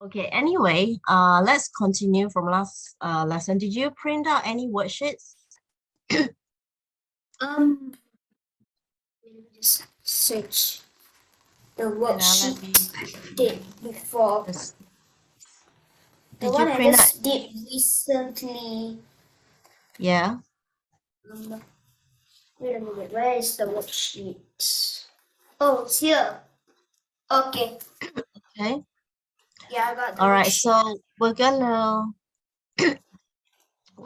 Okay, anyway, let's continue from last lesson. Did you print out any worksheets? Um, let me just search the Wait, now let worksheet me I did before. just, The did you one I print out? just did recently. Yeah. Um, Wait a minute, where is the worksheet? Oh, it's here. Okay, Okay. yeah, I got the All right. worksheet. So what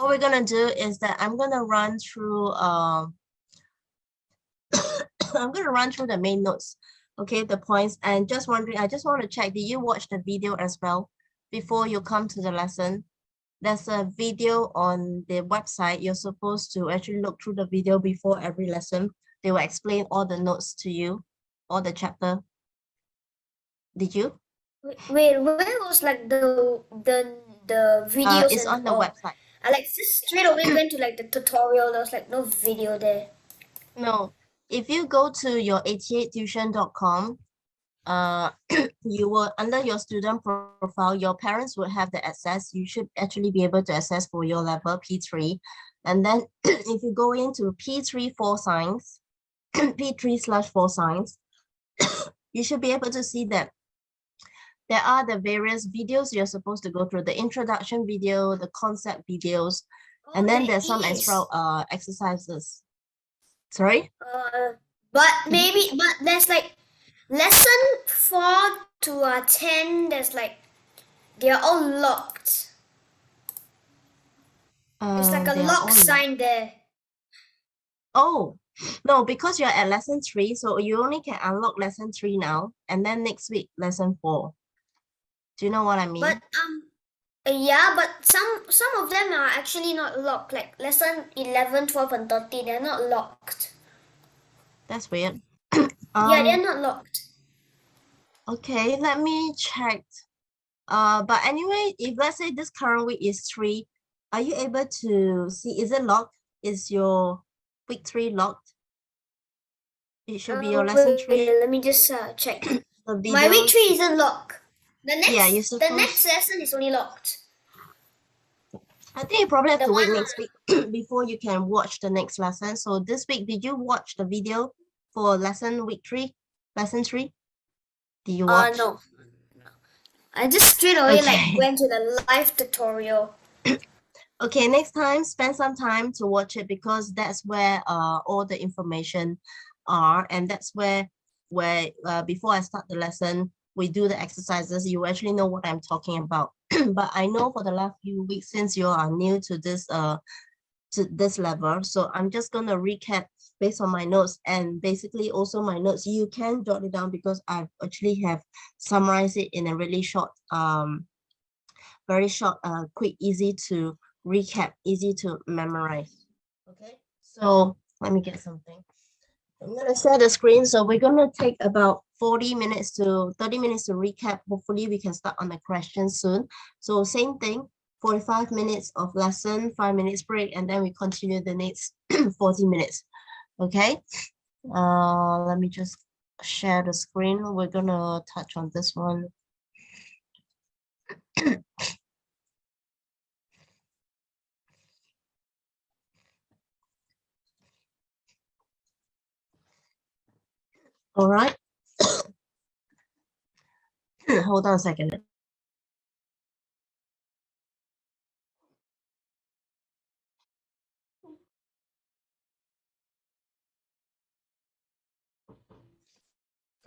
we're gonna do is that I'm gonna run through I'm gonna run through the main notes. Okay, the points, and just wondering, I just want to check, did you watch the video as well before you come to the lesson? There's a video on the website. You're supposed to actually look through the video before every lesson. They will explain all the notes to you, all the chapter. Did you? Wait, where was like the videos It's and on the all? website. I like just straight away went to like the tutorial. There was like no video there. No, if you go to your 88tuition.com, you will, under your student profile, your parents would have the access. You should actually be able to access for your level P3. And then if you go into P3 4 science, P3/4 science, you should be able to see that there are the various videos you're supposed to go through, the introduction video, the concept videos, Oh, and then there there's some extra is. exercises. Sorry? But Mhm. maybe, but there's like lesson 4 to 10. There's like they're all locked. There's like a They are lock all locked. sign there. Oh, no, because you're at lesson 3, so you only can unlock lesson 3 now, and then next week, lesson 4. Do you know what I But mean? yeah, but some of them are actually not locked. Like lesson 11, 12, and 13, they're not locked. That's weird. Yeah, they're not locked. Okay, let me check. But anyway, if let's say this current week is 3, are you able to see, is it locked? Is your week 3 locked? It should be your lesson Wait, 3. let me just check. The My week videos, 3 isn't locked. yeah, you're The next supposed, lesson is only locked. I think you probably have The to wait one next week before you can watch the next lesson. So this week, did you watch the video for lesson week 3, lesson 3? Did you watch? no. I just straight away like Okay. went to the live tutorial. Okay, next time, spend some time to watch it because that's where all the information are, and that's where before I start the lesson, we do the exercises. You actually know what I'm talking about. But I know for the last few weeks, since you are new to this level, so I'm just gonna recap based on my notes, and basically also my notes. You can jot it down because I actually have summarized it in a really short very short, quick, easy to recap, easy to memorize. Okay, so let me get something. I'm gonna share the screen. So we're gonna take about 40 minutes to 30 minutes to recap. Hopefully we can start on the question soon. So same thing, 45 minutes of lesson, 5 minutes break, and then we continue the next 40 minutes. Okay, let me just share the screen. We're gonna touch on this one. All right, hold on a second.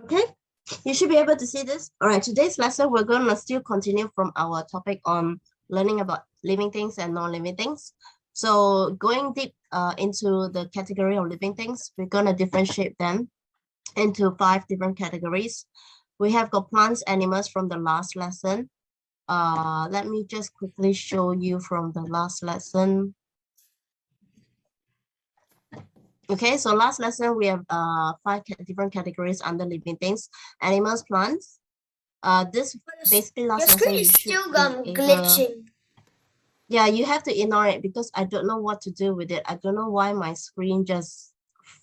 Okay, you should be able to see this. All right, today's lesson, we're going to still continue from our topic on learning about living things and non-living things. So going deep into the category of living things, we're going to differentiate them into 5 different categories. We have got plants, animals from the last lesson. Let me just quickly show you from the last lesson. Okay, so last lesson, we have 5 different categories under living things: animals, plants. This basically Your last lesson, screen you is should still be able, glitching. yeah, you have to ignore it because I don't know what to do with it. I don't know why my screen just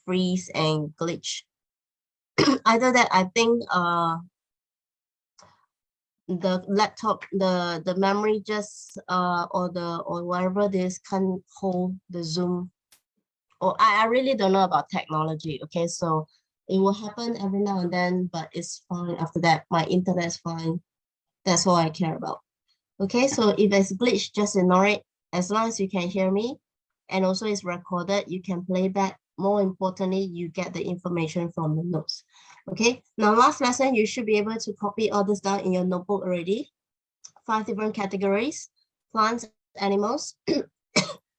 freeze and glitch. Either that, I think the laptop, the memory just or whatever this can't hold the Zoom. Or I really don't know about technology. Okay, so it will happen every now and then, but it's fine. After that, my internet's fine. That's all I care about. Okay, so if it's glitch, just ignore it. As long as you can hear me, and also it's recorded, you can play back. More importantly, you get the information from the notes. Okay, now last lesson, you should be able to copy all this down in your notebook already. 5 different categories: plants, animals.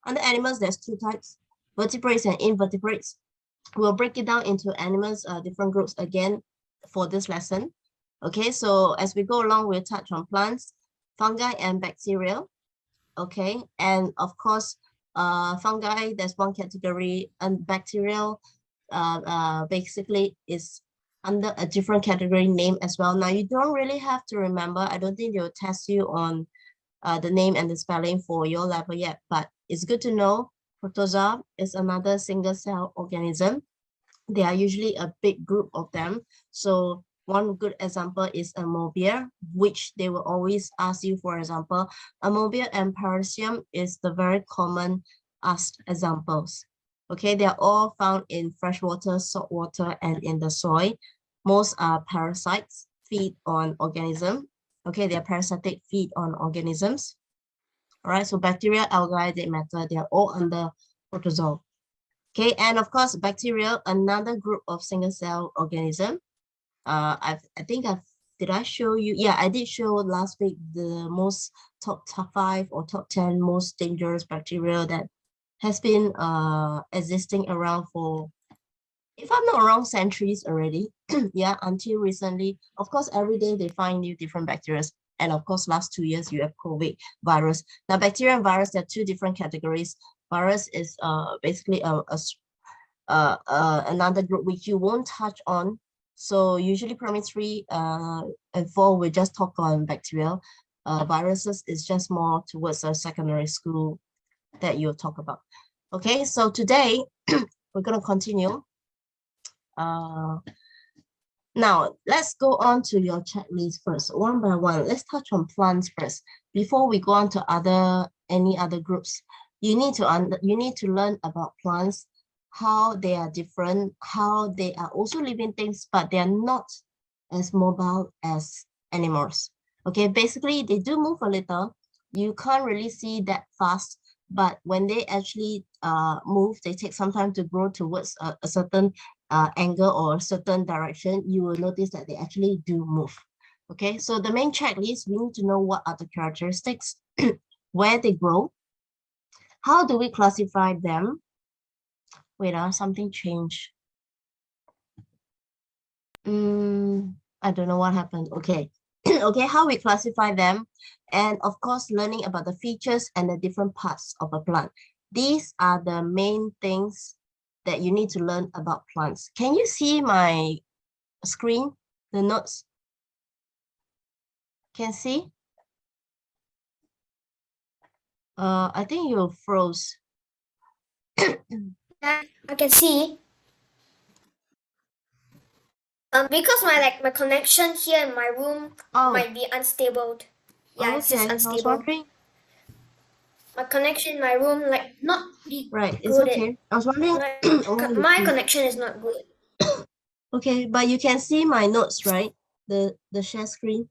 Under animals, there's 2 types: vertebrates and invertebrates. We'll break it down into animals, different groups again for this lesson. Okay, so as we go along, we'll touch on plants, fungi, and bacteria. Okay, and of course, fungi, there's one category, and bacterial basically is under a different category name as well. Now, you don't really have to remember. I don't think they'll test you on the name and the spelling for your level yet, but it's good to know. Protozoa is another single cell organism. There are usually a big group of them. So one good example is amobia, which they will always ask you, for example. Amobia and parasium is the very common asked examples. Okay, they are all found in freshwater, saltwater, and in the soil. Most are parasites, feed on organisms. Okay, they are parasitic, feed on organisms. All right, so bacteria, algae, dark matter, they are all under protozoa. Okay, and of course, bacteria, another group of single cell organism. I think did I show you? Yeah, I did show last week the most top 5 or top 10 most dangerous bacteria that has been existing around for, if I'm not wrong, centuries already. Yeah, until recently. Of course, every day they find new different bacteria. And of course, last 2 years, you have COVID virus. Now, bacteria and virus, there are 2 different categories. Virus is basically another group which you won't touch on. So usually primary 3 and 4, we just talk on bacteria. Viruses is just more towards a secondary school that you'll talk about. Okay, so today we're going to continue. Now, let's go on to your checklist first, one by one. Let's touch on plants first. Before we go on to any other groups, you need to learn about plants, how they are different, how they are also living things, but they are not as mobile as animals. Okay, basically they do move a little. You can't really see that fast, but when they actually move, they take some time to grow towards a certain angle or a certain direction. You will notice that they actually do move. Okay, so the main checklist, we need to know what are the characteristics, where they grow, how do we classify them. Wait, something changed. I don't know what happened. Okay. Okay, how we classify them, and of course, learning about the features and the different parts of a plant. These are the main things that you need to learn about plants. Can you see my screen, the notes? Can see? I think you froze. I can see. Because my connection here in my room might be unstable. Yeah, it's just Okay, I was unstable. wondering. My connection in my room not Right, good. it's okay. I was wondering. My connection is not good. Okay, but you can see my notes, right? The share screen.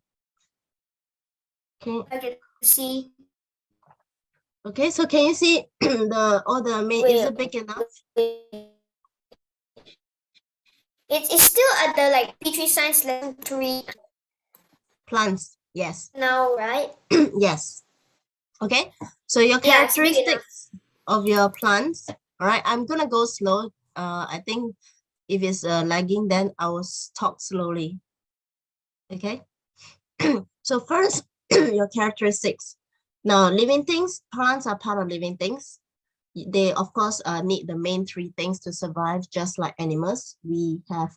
Okay. I can see. Okay, so can you see all the main? Is it big enough? It's still at the P3 Science lesson 3. Plants, yes. Now, right? Yes. Okay, so your characteristics of your plants. All right, I'm gonna go slow. I think if it's lagging, then I will talk slowly. Okay. So first, your characteristics. Now, living things, plants are part of living things. They, of course, need the main 3 things to survive, just like animals. We have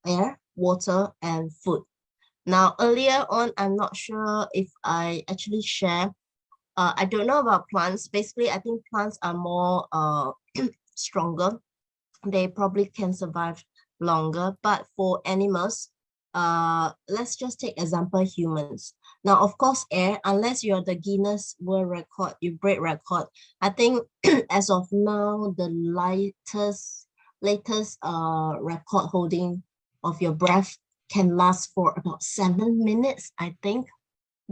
air, water, and food. Now, earlier on, I'm not sure if I actually share. I don't know about plants. Basically, I think plants are more stronger. They probably can survive longer. But for animals, let's just take example humans. Now, of course, air, unless you're the Guinness World Record, you break record. I think as of now, the latest record holding of your breath can last for about 7 minutes, I think.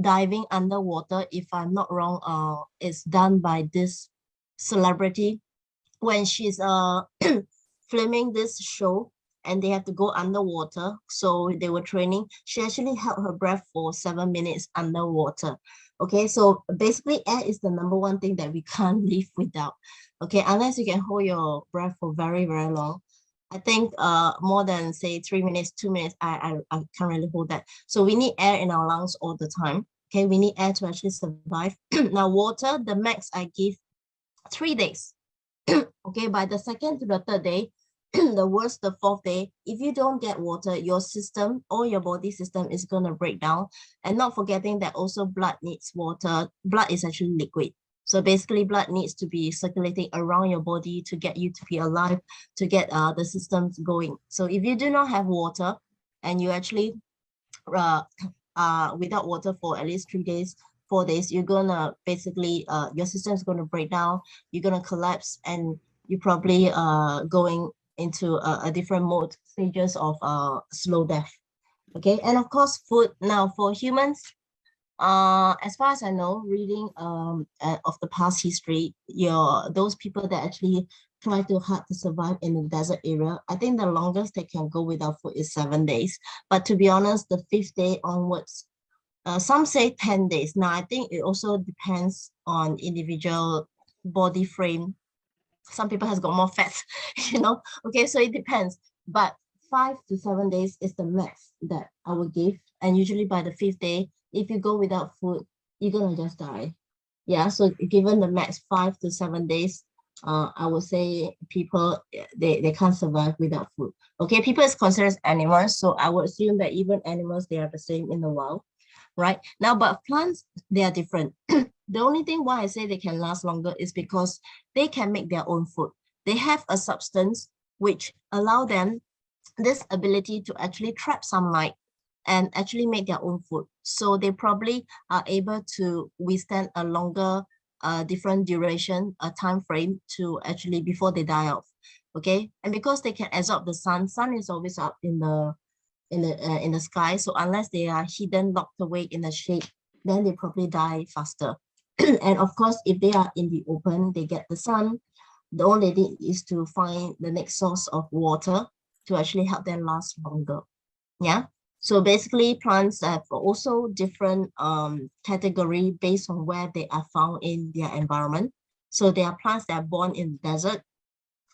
Diving underwater, if I'm not wrong, is done by this celebrity when she's filming this show and they have to go underwater. So they were training. She actually held her breath for 7 minutes underwater. Okay, so basically air is the number one thing that we can't live without. Okay, unless you can hold your breath for very, very long. I think more than say 3 minutes, 2 minutes, I can't really hold that. So we need air in our lungs all the time. Okay, we need air to actually survive. Now water, the max I give 3 days. Okay, by the second to the third day, the worst, the fourth day, if you don't get water, your system or your body system is going to break down. And not forgetting that also blood needs water. Blood is actually liquid. So basically blood needs to be circulating around your body to get you to be alive, to get the systems going. So if you do not have water and you actually uh, without water for at least 3 days, 4 days, you're gonna basically your system is gonna break down, you're gonna collapse, and you're probably going into a different mode stages of slow death. Okay, and of course food. Now for humans, as far as I know, reading of the past history, those people that actually try too hard to survive in the desert area, I think the longest they can go without food is 7 days. But to be honest, the 5th day onwards, some say 10 days. Now I think it also depends on individual body frame. Some people has got more fat, Okay, so it depends. But 5 to 7 days is the max that I will give. And usually by the 5th day, if you go without food, you're gonna just die. Yeah, so given the max 5 to 7 days, I would say people they can't survive without food. Okay, people is considered animals, so I would assume that even animals they are the same in the wild, right? Now, but plants they are different. The only thing why I say they can last longer is because they can make their own food. They have a substance which allow them this ability to actually trap sunlight and actually make their own food. So they probably are able to withstand a longer, different duration, a time frame to actually before they die off. Okay, and because they can absorb the sun is always up in the sky. So unless they are hidden, locked away in the shade, then they probably die faster. And of course, if they are in the open, they get the sun. The only thing is to find the next source of water to actually help them last longer. Yeah. So basically, plants have also different category based on where they are found in their environment. So there are plants that are born in the desert.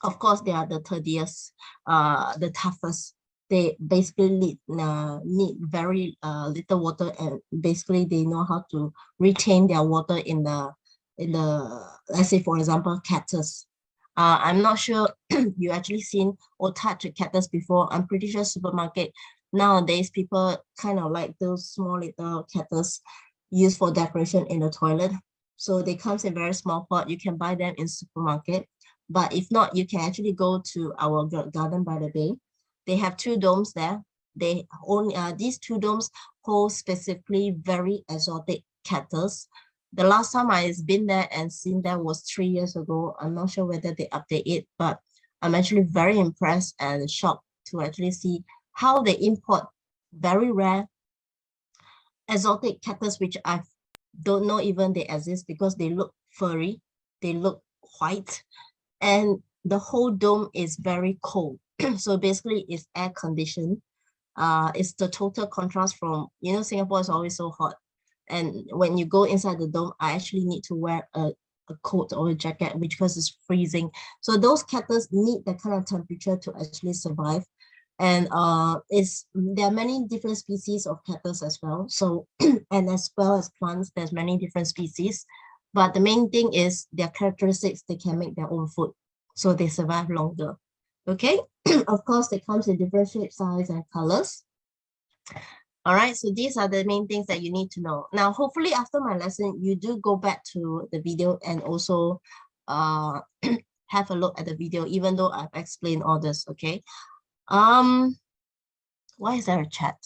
Of course, they are the tedious, the toughest. They basically need very little water, and basically they know how to retain their water in the let's say for example cactus. I'm not sure you actually seen or touched a cactus before. I'm pretty sure supermarket nowadays people kind of like those small little cactus used for decoration in the toilet. So they comes in very small pot. You can buy them in supermarket. But if not, you can actually go to our garden by the bay. They have 2 domes there. They only these 2 domes hold specifically very exotic cactus. The last time I've been there and seen that was 3 years ago. I'm not sure whether they update it, but I'm actually very impressed and shocked to actually see how they import very rare exotic cactus, which I don't know even they exist because they look furry, they look white, and the whole dome is very cold. So basically it's air conditioned. It's the total contrast from, Singapore is always so hot. And when you go inside the dome, I actually need to wear a coat or a jacket, which because it's freezing. So those cactus need that kind of temperature to actually survive. And there are many different species of cactus as well. So and as well as plants, there's many different species. But the main thing is their characteristics, they can make their own food. So they survive longer. Okay. Of course, they comes in different shapes, size, and colors. All right, so these are the main things that you need to know. Now, hopefully after my lesson, you do go back to the video and also have a look at the video, even though I've explained all this, okay? Why is there a chat?